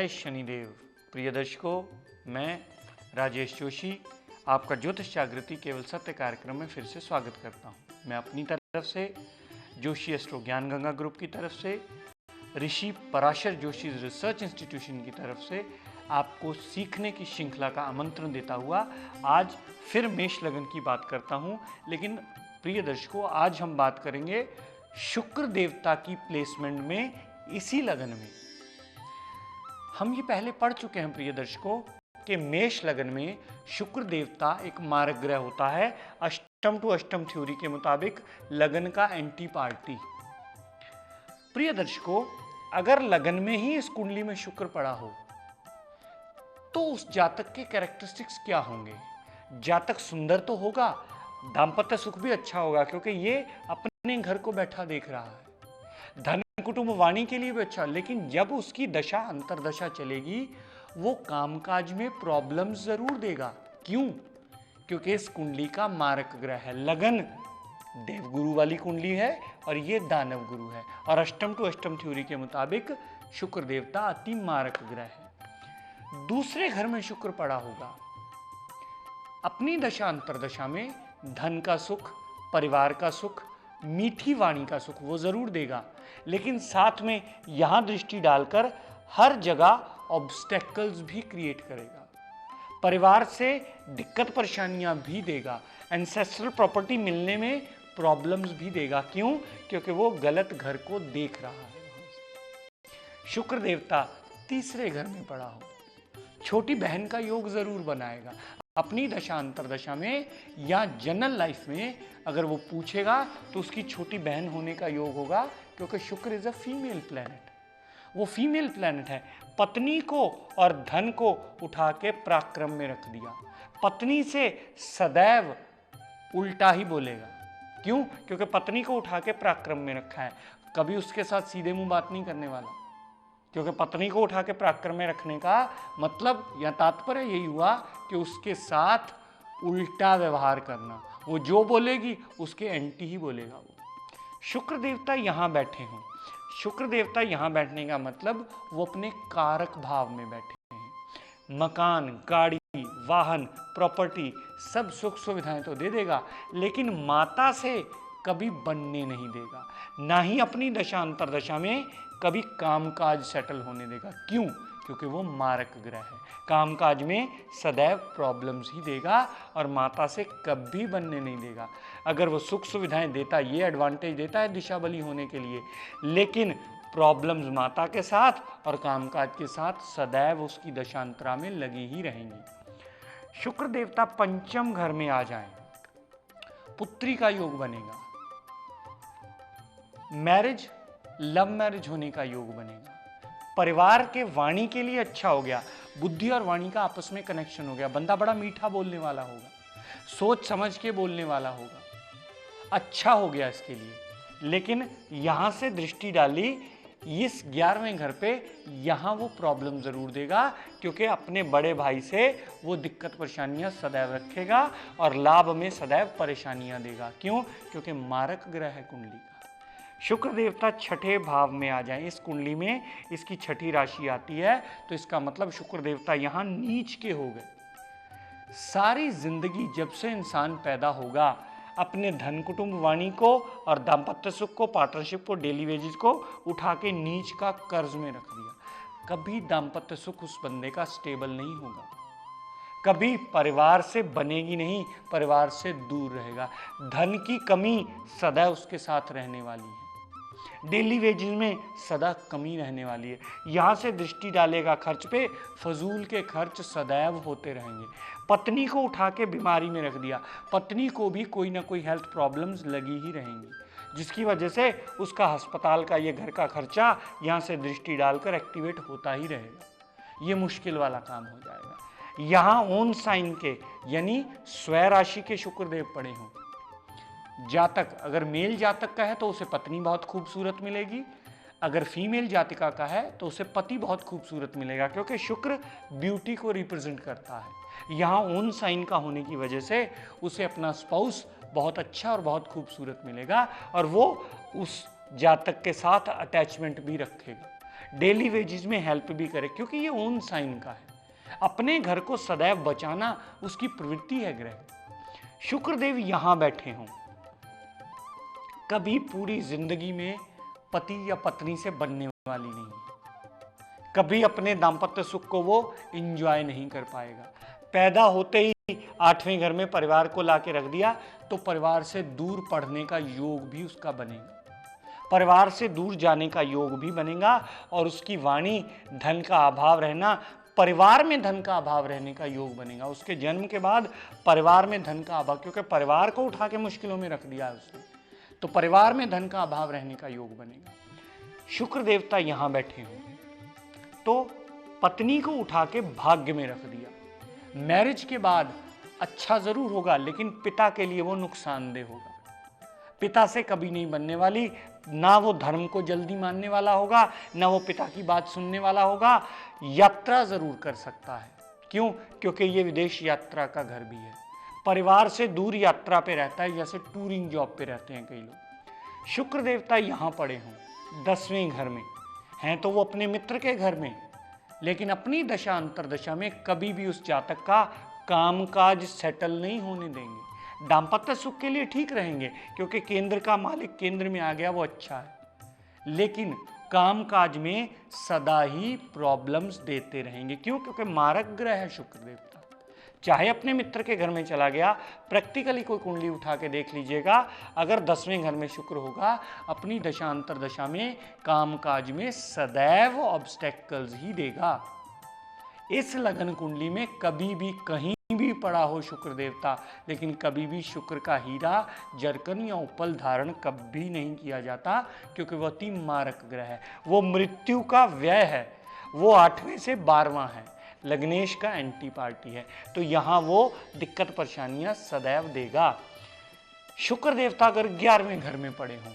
जय शनिदेव। प्रिय दर्शकों, मैं राजेश जोशी आपका ज्योतिष जागृति केवल सत्य कार्यक्रम में फिर से स्वागत करता हूं। मैं अपनी तरफ से जोशी एस्ट्रो ज्ञान गंगा ग्रुप की तरफ से, ऋषि पराशर जोशी रिसर्च इंस्टीट्यूशन की तरफ से आपको सीखने की श्रृंखला का आमंत्रण देता हुआ आज फिर मेष लगन की बात करता हूं। लेकिन प्रिय दर्शकों, आज हम बात करेंगे शुक्र देवता की प्लेसमेंट में इसी लगन में। हम ये पहले पढ़ चुके हैं प्रिय दर्शकों कि मेष लगन में शुक्र देवता एक मारक ग्रह होता है। अष्टम टू अष्टम थ्योरी के मुताबिक लगन का एंटी पार्टी। प्रिय दर्शकों, अगर लगन में ही इस कुंडली में शुक्र पड़ा हो तो उस जातक के कैरेक्टरिस्टिक्स क्या होंगे? जातक सुंदर तो होगा, दाम्पत्य सुख भी अच्छा होगा क्योंकि ये अपने घर को बैठा देख रहा है, धन कुटुंब वाणी के लिए भी अच्छा। लेकिन जब उसकी दशा अंतरदशा चलेगी वो कामकाज में प्रॉब्लम्स जरूर देगा। क्यों? क्योंकि इस कुंडली का मारक ग्रह है। लगन देवगुरु वाली कुंडली है और ये दानव गुरु है, और अष्टम टू अष्टम थ्योरी के मुताबिक शुक्र देवता अति मारक ग्रह है। दूसरे घर में शुक्र पड़ा होगा, अपनी दशा अंतरदशा में धन का सुख, परिवार का सुख, मीठी वाणी का सुख वो जरूर देगा, लेकिन साथ में यहां दृष्टि डालकर हर जगह ऑब्स्टेकल्स भी क्रिएट करेगा, परिवार से दिक्कत परेशानियां भी देगा, एंसेस्ट्रल प्रॉपर्टी मिलने में प्रॉब्लम्स भी देगा। क्यों? क्योंकि वो गलत घर को देख रहा है। शुक्र देवता तीसरे घर में पड़ा हो, छोटी बहन का योग जरूर बनाएगा। अपनी दशा अंतरदशा में या जनरल लाइफ में अगर वो पूछेगा तो उसकी छोटी बहन होने का योग होगा, क्योंकि शुक्र इज अ फीमेल प्लेनेट। वो फीमेल प्लेनेट है। पत्नी को और धन को उठा के पराक्रम में रख दिया। पत्नी से सदैव उल्टा ही बोलेगा। क्यों? क्योंकि पत्नी को उठा के पराक्रम में रखा है, कभी उसके साथ सीधे मुंह बात नहीं करने वाला। क्योंकि पत्नी को उठा के पराक्रम में रखने का मतलब या तात्पर्य यही हुआ कि उसके साथ उल्टा व्यवहार करना। वो जो बोलेगी उसके एंटी ही बोलेगा वो। शुक्र देवता यहां बैठे हों, शुक्र देवता यहां बैठने का मतलब वो अपने कारक भाव में बैठे हैं। मकान, गाड़ी, वाहन, प्रॉपर्टी सब सुख सुविधाएं तो दे देगा, लेकिन माता से कभी बनने नहीं देगा, ना ही अपनी दशा अंतरदशा में कभी कामकाज सेटल होने देगा। क्यों? क्योंकि वो मारक ग्रह है। कामकाज में सदैव प्रॉब्लम्स ही देगा और माता से कभी बनने नहीं देगा। अगर वो सुख सुविधाएं देता, ये एडवांटेज देता है दिशा बली होने के लिए, लेकिन प्रॉब्लम्स माता के साथ और कामकाज के साथ सदैव उसकी दशांतरा में लगी ही रहेंगी। शुक्र देवता पंचम घर में आ जाएं, पुत्री का योग बनेगा, मैरिज, लव मैरिज होने का योग बनेगा, परिवार के वाणी के लिए अच्छा हो गया, बुद्धि और वाणी का आपस में कनेक्शन हो गया, बंदा बड़ा मीठा बोलने वाला होगा, सोच समझ के बोलने वाला होगा, अच्छा हो गया इसके लिए। लेकिन यहां से दृष्टि डाली इस 11वें घर पे, यहां वो प्रॉब्लम जरूर देगा, क्योंकि अपने बड़े भाई से वो दिक्कत परेशानियां सदैव रखेगा और लाभ में सदैव परेशानियां देगा। क्यों? क्योंकि मारक ग्रह है कुंडली का। शुक्र देवता छठे भाव में आ जाए, इस कुंडली में इसकी छठी राशि आती है, तो इसका मतलब शुक्र देवता यहां नीच के हो गए। सारी जिंदगी जब से इंसान पैदा होगा अपने धन कुटुंब वाणी को और दाम्पत्य सुख को, पार्टनरशिप को, डेली वेजेस को उठा के नीच का कर्ज में रख दिया। कभी दाम्पत्य सुख उस बंदे का स्टेबल नहीं होगा, कभी परिवार से बनेगी नहीं, परिवार से दूर रहेगा, धन की कमी सदैव उसके साथ रहने वाली है, डेली वेजेस में सदा कमी रहने वाली है। यहां से दृष्टि डालेगा खर्च पे, फजूल के खर्च सदैव होते रहेंगे। पत्नी को उठा के बीमारी में रख दिया, पत्नी को भी कोई ना कोई हेल्थ प्रॉब्लम्स लगी ही रहेंगी, जिसकी वजह से उसका अस्पताल का, ये घर का खर्चा यहां से दृष्टि डालकर एक्टिवेट होता ही रहेगा। ये मुश्किल वाला काम हो जाएगा। यहां ओन साइन के यानी स्वय राशि के शुक्रदेव पड़े हों, जातक अगर मेल जातक का है तो उसे पत्नी बहुत खूबसूरत मिलेगी, अगर फीमेल जातिका का है तो उसे पति बहुत खूबसूरत मिलेगा, क्योंकि शुक्र ब्यूटी को रिप्रेजेंट करता है। यहाँ ओन साइन का होने की वजह से उसे अपना स्पाउस बहुत अच्छा और बहुत खूबसूरत मिलेगा और वो उस जातक के साथ अटैचमेंट भी रखेगा। डेली वेजेस में हेल्प भी करे, क्योंकि ये ओन साइन का है। अपने घर को सदैव बचाना उसकी प्रवृत्ति है ग्रह। शुक्रदेव यहां बैठे हों, कभी पूरी जिंदगी में पति या पत्नी से बनने वाली नहीं, कभी अपने दाम्पत्य सुख को वो एंजॉय नहीं कर पाएगा। पैदा होते ही 8वें घर में परिवार को लाके रख दिया तो परिवार से दूर पढ़ने का योग भी उसका बनेगा, परिवार से दूर जाने का योग भी बनेगा, और उसकी वाणी धन का अभाव रहना, परिवार में धन का अभाव रहने का योग बनेगा। उसके जन्म के बाद परिवार में धन का अभाव, क्योंकि परिवार को उठा के मुश्किलों में रख दिया है उसने, तो परिवार में धन का अभाव रहने का योग बनेगा। शुक्र देवता यहां बैठे हों तो पत्नी को उठा के भाग्य में रख दिया। मैरिज के बाद अच्छा जरूर होगा, लेकिन पिता के लिए वो नुकसानदेह होगा। पिता से कभी नहीं बनने वाली, ना वो धर्म को जल्दी मानने वाला होगा, ना वो पिता की बात सुनने वाला होगा। यात्रा जरूर कर सकता है, क्यों? क्योंकि ये विदेश यात्रा का घर भी है। परिवार से दूर यात्रा पे रहता है, जैसे टूरिंग जॉब पे रहते हैं कई लोग। शुक्र देवता यहां पड़े हों 10वें घर में हैं तो वो अपने मित्र के घर में, लेकिन अपनी दशा अंतरदशा में कभी भी उस जातक का कामकाज सेटल नहीं होने देंगे। दाम्पत्य सुख के लिए ठीक रहेंगे, क्योंकि केंद्र का मालिक केंद्र में आ गया, वो अच्छा है, लेकिन कामकाज में सदा ही प्रॉब्लम्स देते रहेंगे। क्यों? क्योंकि मारक ग्रह है शुक्र देवता। चाहे अपने मित्र के घर में चला गया, प्रैक्टिकली कोई कुंडली उठा के देख लीजिएगा, अगर 10वें घर में शुक्र होगा, अपनी दशा अंतरदशा में कामकाज में सदैव ऑब्स्टेकल्स ही देगा। इस लगन कुंडली में कभी भी कहीं भी पड़ा हो शुक्र देवता, लेकिन कभी भी शुक्र का हीरा, जरकन या उपल धारण कभी नहीं किया जाता, क्योंकि वह अति मारक ग्रह है। वो मृत्यु का व्यय है, वो 8वें से 12वां है, लग्नेश का एंटी पार्टी है, तो यहां वो दिक्कत परेशानियां सदैव देगा। शुक्र देवता अगर 11वें घर में पड़े हों,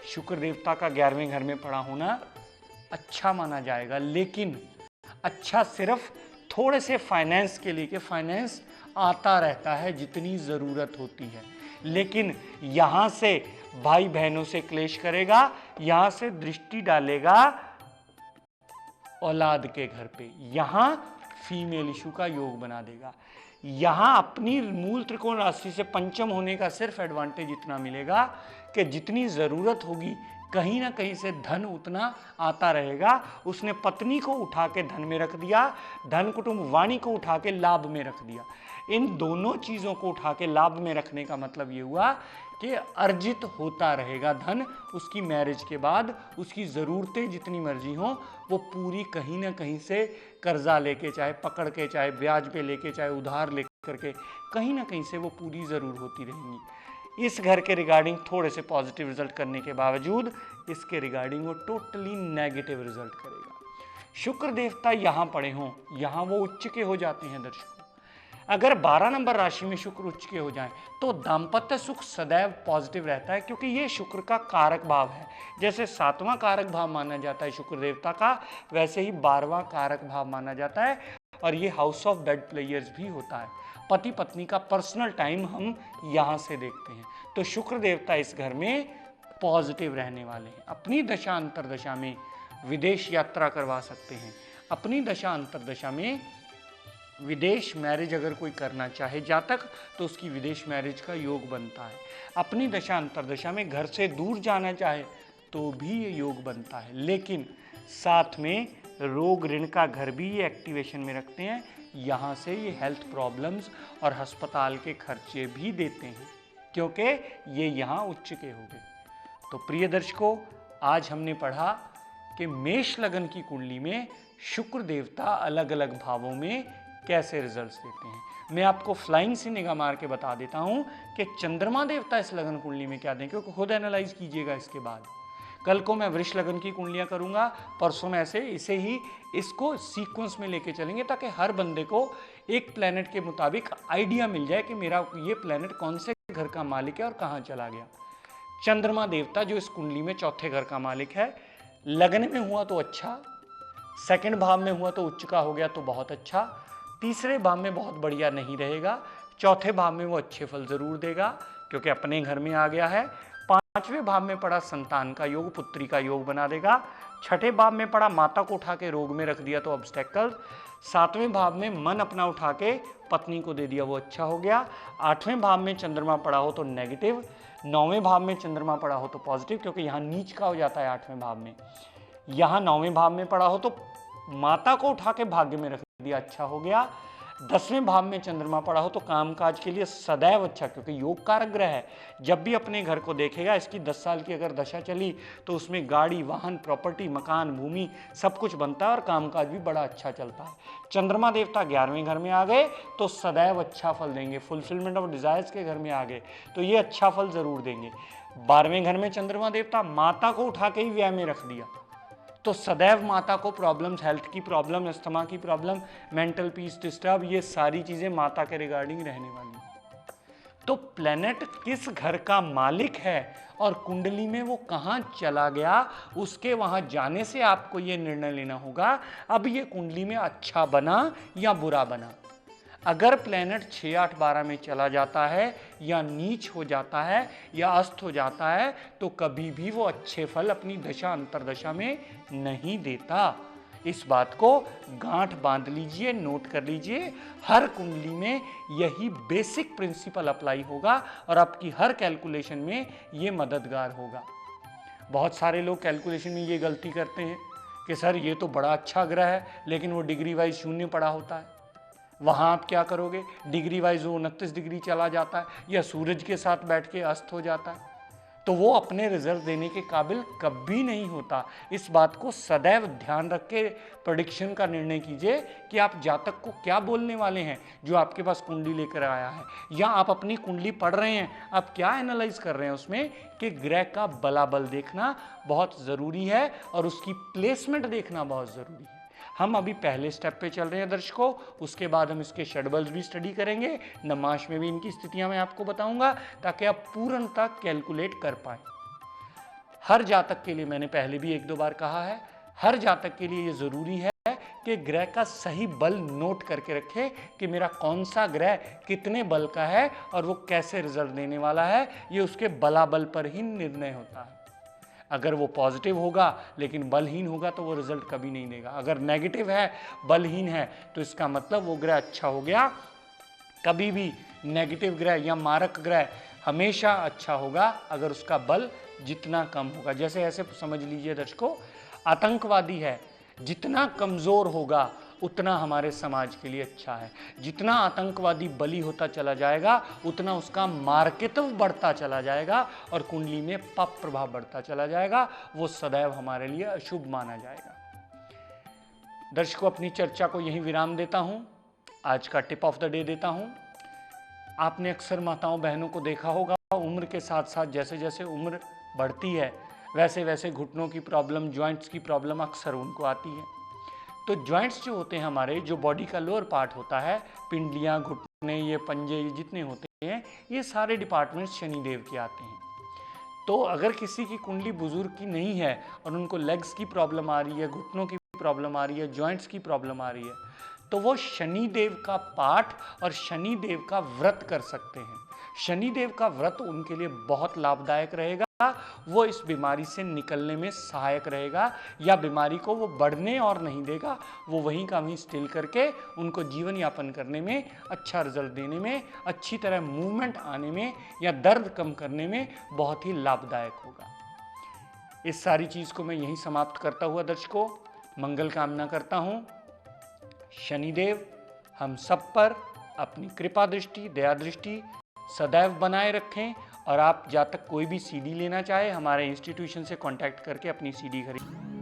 शुक्र देवता का 11वें घर में पड़ा होना अच्छा माना जाएगा, लेकिन अच्छा सिर्फ थोड़े से फाइनेंस के लिए, कि फाइनेंस आता रहता है जितनी जरूरत होती है, लेकिन यहां से भाई बहनों से क्लेश करेगा, यहां से दृष्टि डालेगा औलाद के घर पे, यहां फीमेल इशू का योग बना देगा। यहां अपनी मूल त्रिकोण राशि से पंचम होने का सिर्फ एडवांटेज इतना मिलेगा कि जितनी जरूरत होगी कहीं ना कहीं से धन उतना आता रहेगा। उसने पत्नी को उठा के धन में रख दिया, धन कुटुंब वाणी को उठा के लाभ में रख दिया। इन दोनों चीजों को उठा के लाभ में रखने का मतलब ये हुआ कि अर्जित होता रहेगा धन। उसकी मैरिज के बाद उसकी ज़रूरतें जितनी मर्जी हों वो पूरी कहीं ना कहीं से कर्जा लेके, चाहे पकड़ के, चाहे ब्याज पे लेके, चाहे उधार लेकर के, कहीं ना कहीं से वो पूरी ज़रूर होती रहेंगी। इस घर के रिगार्डिंग थोड़े से पॉजिटिव रिजल्ट करने के बावजूद इसके रिगार्डिंग वो टोटली नेगेटिव रिजल्ट करेगा। शुक्र देवता यहाँ पड़े हों, यहाँ वो उच्च के हो जाते हैं दर्शकों। अगर 12 नंबर राशि में शुक्र उच्च के हो जाएं तो दाम्पत्य सुख सदैव पॉजिटिव रहता है, क्योंकि ये शुक्र का कारक भाव है। जैसे 7वां कारक भाव माना जाता है शुक्र देवता का, वैसे ही 12वां कारक भाव माना जाता है, और ये हाउस ऑफ बेड प्लेयर्स भी होता है। पति पत्नी का पर्सनल टाइम हम यहाँ से देखते हैं। तो शुक्र देवता इस घर में पॉजिटिव रहने वाले हैं। अपनी दशा अंतरदशा में विदेश यात्रा करवा सकते हैं। अपनी दशा अंतरदशा में विदेश मैरिज अगर कोई करना चाहे जातक, तो उसकी विदेश मैरिज का योग बनता है। अपनी दशा अंतरदशा में घर से दूर जाना चाहे तो भी ये योग बनता है, लेकिन साथ में रोग ऋण का घर भी ये एक्टिवेशन में रखते हैं। यहाँ से ये हेल्थ प्रॉब्लम्स और अस्पताल के खर्चे भी देते हैं, क्योंकि ये यहाँ उच्च के हो गए। तो प्रिय दर्शकों, आज हमने पढ़ा कि मेष लगन की कुंडली में शुक्र देवता अलग अलग भावों में कैसे रिजल्ट्स देते हैं। मैं आपको फ्लाइंग से निगाह मार के बता देता हूं कि चंद्रमा देवता इस लगन कुंडली में क्या दें, क्योंकि खुद एनालाइज कीजिएगा इसके बाद। कल को मैं वृष लगन की कुंडलियां करूंगा, परसों में ऐसे इसे ही इसको सीक्वेंस में लेके चलेंगे, ताकि हर बंदे को एक प्लेनेट के मुताबिक आइडिया मिल जाए कि मेरा ये प्लेनेट कौन से घर का मालिक है और कहाँ चला गया। चंद्रमा देवता जो इस कुंडली में चौथे घर का मालिक है, लगन में हुआ तो अच्छा, सेकंड भाव में हुआ तो उच्च का हो गया तो बहुत अच्छा, तीसरे भाव में बहुत बढ़िया नहीं रहेगा, चौथे भाव में वो अच्छे फल जरूर देगा क्योंकि अपने घर में आ गया है, 5वें भाव में पड़ा संतान का योग, पुत्री का योग बना देगा। 6ठे भाव में पड़ा माता को उठा के रोग में रख दिया तो ऑब्स्टेकल। 7वें भाव में मन अपना उठा के पत्नी को दे दिया, वो अच्छा हो गया। 8वें भाव में चंद्रमा पड़ा हो तो नेगेटिव। 9वें भाव में चंद्रमा पड़ा हो तो पॉजिटिव, क्योंकि यहाँ नीच का हो जाता है 8वें भाव में। यहाँ 9वें भाव में पड़ा हो तो माता को उठा के भाग्य में रख दिया, अच्छा हो गया। 10वें भाव में चंद्रमा पड़ा हो तो कामकाज के लिए सदैव अच्छा, क्योंकि योग कारक ग्रह है। जब भी अपने घर को देखेगा, इसकी 10 साल की अगर दशा चली तो उसमें गाड़ी, वाहन, प्रॉपर्टी, मकान, भूमि सब कुछ बनता है और कामकाज भी बड़ा अच्छा चलता है। चंद्रमा देवता 11वें घर में आ गए तो सदैव अच्छा फल देंगे। फुलफिलमेंट ऑफ डिजायर्स के घर में आ गए तो ये अच्छा फल जरूर देंगे। 12वें घर में चंद्रमा देवता माता को उठा के ही व्यय में रख दिया तो सदैव माता को प्रॉब्लम्स, हेल्थ की प्रॉब्लम, अस्थमा की प्रॉब्लम, मेंटल पीस डिस्टर्ब, ये सारी चीजें माता के रिगार्डिंग रहने वाली। तो प्लेनेट किस घर का मालिक है और कुंडली में वो कहाँ चला गया, उसके वहां जाने से आपको ये निर्णय लेना होगा अब ये कुंडली में अच्छा बना या बुरा बना। अगर प्लेनेट 6, 8, 12 में चला जाता है या नीच हो जाता है या अस्त हो जाता है तो कभी भी वो अच्छे फल अपनी दशा अंतरदशा में नहीं देता। इस बात को गांठ बांध लीजिए, नोट कर लीजिए। हर कुंडली में यही बेसिक प्रिंसिपल अप्लाई होगा और आपकी हर कैलकुलेशन में ये मददगार होगा। बहुत सारे लोग कैलकुलेशन में ये गलती करते हैं कि सर ये तो बड़ा अच्छा ग्रह है लेकिन वो डिग्री वाइज शून्य पड़ा होता है, वहाँ आप क्या करोगे? डिग्री वाइज वो 29 डिग्री चला जाता है या सूरज के साथ बैठ के अस्त हो जाता है, तो वो अपने रिजल्ट देने के काबिल कभी नहीं होता। इस बात को सदैव ध्यान रख के प्रेडिक्शन का निर्णय कीजिए कि आप जातक को क्या बोलने वाले हैं जो आपके पास कुंडली लेकर आया है, या आप अपनी कुंडली पढ़ रहे हैं, आप क्या एनालाइज कर रहे हैं उसमें कि ग्रह का बलाबल देखना बहुत ज़रूरी है और उसकी प्लेसमेंट देखना बहुत ज़रूरी है। हम अभी पहले स्टेप पे चल रहे हैं दर्शकों, उसके बाद हम इसके षडबल्स भी स्टडी करेंगे, नमाश में भी इनकी स्थितियां मैं आपको बताऊंगा ताकि आप पूर्णतः कैलकुलेट कर पाए। हर जातक के लिए, मैंने पहले भी 1-2 बार कहा है, हर जातक के लिए ये जरूरी है कि ग्रह का सही बल नोट करके रखे कि मेरा कौन सा ग्रह कितने बल का है और वो कैसे रिजल्ट देने वाला है। ये उसके बलाबल पर ही निर्णय होता है। अगर वो पॉजिटिव होगा लेकिन बलहीन होगा तो वो रिजल्ट कभी नहीं देगा। अगर नेगेटिव है, बलहीन है, तो इसका मतलब वो ग्रह अच्छा हो गया। कभी भी नेगेटिव ग्रह या मारक ग्रह हमेशा अच्छा होगा अगर उसका बल जितना कम होगा। जैसे ऐसे समझ लीजिए दर्शकों, आतंकवादी है, जितना कमजोर होगा उतना हमारे समाज के लिए अच्छा है। जितना आतंकवादी बली होता चला जाएगा उतना उसका मार्केटिव बढ़ता चला जाएगा और कुंडली में पाप प्रभाव बढ़ता चला जाएगा, वो सदैव हमारे लिए अशुभ माना जाएगा। दर्शकों, अपनी चर्चा को यहीं विराम देता हूं। आज का टिप ऑफ द डे देता हूं। आपने अक्सर माताओं बहनों को देखा होगा, उम्र के साथ साथ जैसे जैसे उम्र बढ़ती है वैसे वैसे घुटनों की प्रॉब्लम, जॉइंट्स की प्रॉब्लम अक्सर उनको आती है। तो जॉइंट्स जो होते हैं हमारे, जो बॉडी का लोअर पार्ट होता है, पिंडलियां, घुटने, ये पंजे, ये जितने होते हैं, ये सारे डिपार्टमेंट्स शनिदेव के आते हैं। तो अगर किसी की कुंडली बुजुर्ग की नहीं है और उनको लेग्स की प्रॉब्लम आ रही है, घुटनों की प्रॉब्लम आ रही है, जॉइंट्स की प्रॉब्लम आ रही है, तो वो शनिदेव का पाठ और शनिदेव का व्रत कर सकते हैं। शनिदेव का व्रत उनके लिए बहुत लाभदायक रहेगा। वो इस बीमारी से निकलने में सहायक रहेगा या बीमारी को वो बढ़ने और नहीं देगा, वो वहीं का वहीं स्टिल करके उनको जीवन यापन करने में, अच्छा रिजल्ट देने में, अच्छी तरह मूवमेंट आने में या दर्द कम करने में बहुत ही लाभदायक होगा। इस सारी चीज़ को मैं यहीं समाप्त करता हुआ दर्शकों मंगल कामना करता हूँ। शनिदेव हम सब पर अपनी कृपा दृष्टि, दया दृष्टि सदैव बनाए रखें। और आप जातक कोई भी सीडी लेना चाहे हमारे इंस्टीट्यूशन से कांटेक्ट करके अपनी सीडी खरीद।